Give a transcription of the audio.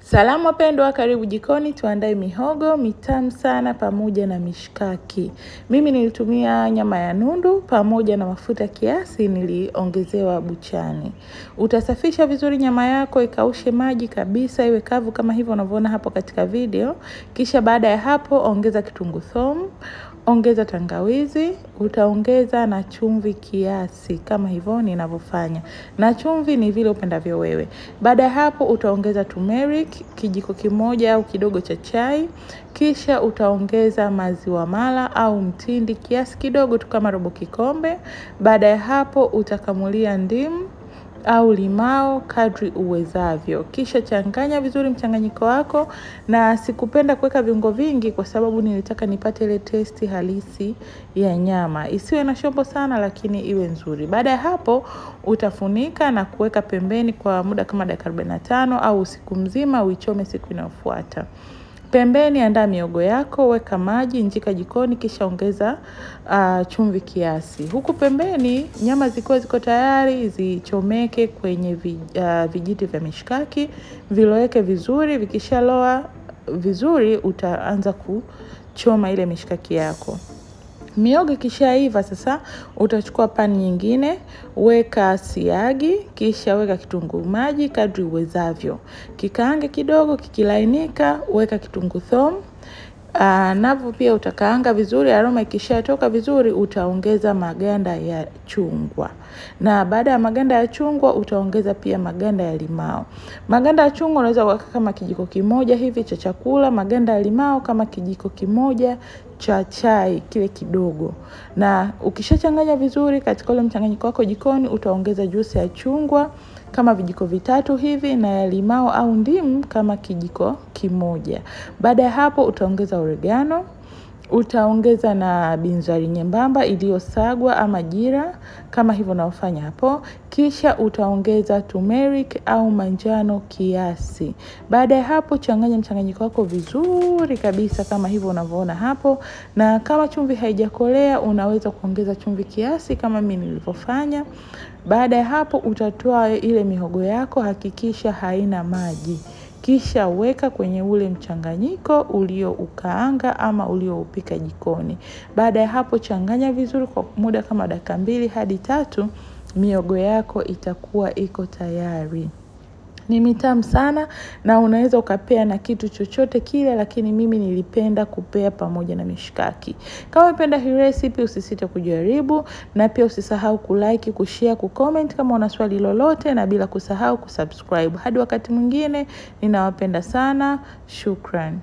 Salamu wapendwa, karibu jikoni tuandae mihogo mitamu sana pamoja na mishkaki. Mimi nilitumia nyama ya nundu pamoja na mafuta kiasi niliongezewa buchani. Utasafisha vizuri nyama yako, ikaushe maji kabisa, iwe kavu kama hivyo unavyoona hapo katika video. Kisha baada ya hapo ongeza kitunguu saumu, ongeza tangawizi, utaongeza na chumvi kiasi kama hivyo ninavyofanya. Na chumvi ni vile upendavyo wewe. Baada ya hapo utaongeza turmeric kijiko kimoja au kidogo cha chai, kisha utaongeza maziwa mala au mtindi kiasi kidogo tu kama robo kikombe. Baada ya hapo utakamulia ndimu au limao kadri uwezavyo. Kisha changanya vizuri mchanganyiko wako, na sikupenda kuweka viungo vingi kwa sababu nilitaka nipate ile testi halisi ya nyama. Isiwe na shombo sana lakini iwe nzuri. Baada ya hapo utafunika na kuweka pembeni kwa muda kama dakika 45 au usiku mzima uichome siku inayofuata. Pembeni andaa mihogo yako, weka maji, njika jikoni, kisha ongeza chumvi kiasi. Huku pembeni nyama ziko tayari, zichomeke kwenye vijiti vya mishkaki, viloweke vizuri. Vikishaloa vizuri utaanza kuchoma ile mishkaki yako. Mihogo ikishaiva sasa utachukua pani nyingine, weka siagi, kisha weka kitunguu maji kadri uwezavyo. Kikaange kidogo, kikilainika, weka kitunguu saumu. Navyo pia utakaanga vizuri. Aroma ikishatoka vizuri utaongeza maganda ya chungwa. Na baada ya maganda ya chungwa utaongeza pia maganda ya limao. Maganda ya chungwa unaweza kuweka kama kijiko kimoja hivi cha chakula, maganda ya limao kama kijiko kimoja cha chai kile kidogo. Na ukishachanganya vizuri katika ule mchanganyiko wako jikoni, utaongeza juisi ya chungwa kama vijiko vitatu hivi, na ya limao au ndimu kama kijiko kimoja. Baada ya hapo utaongeza oregano, utaongeza na binzari nyembamba iliyosagwa ama jira kama hivyo naofanya hapo. Kisha utaongeza turmeric au manjano kiasi. Baada ya hapo changanya mchanganyiko wako vizuri kabisa kama hivyo unavyoona hapo. Na kama chumvi haijakolea unaweza kuongeza chumvi kiasi kama mimi nilivyofanya. Baada ya hapo utatoa ile mihogo yako, hakikisha haina maji. Kisha weka kwenye ule mchanganyiko ukaanga ama upika jikoni. Baada ya hapo changanya vizuri kwa muda kama dakika 2 hadi 3, mihogo yako itakuwa iko tayari. Ni mitamu sana na unaweza ukapea na kitu chochote kile, lakini mimi nilipenda kupea pamoja na mishkaki. Kama unapenda hii recipe usisite kujaribu, na pia usisahau kulike, kushare, kucomment kama una swali lolote, na bila kusahau kusubscribe. Hadi wakati mwingine, ninawapenda sana. Shukran.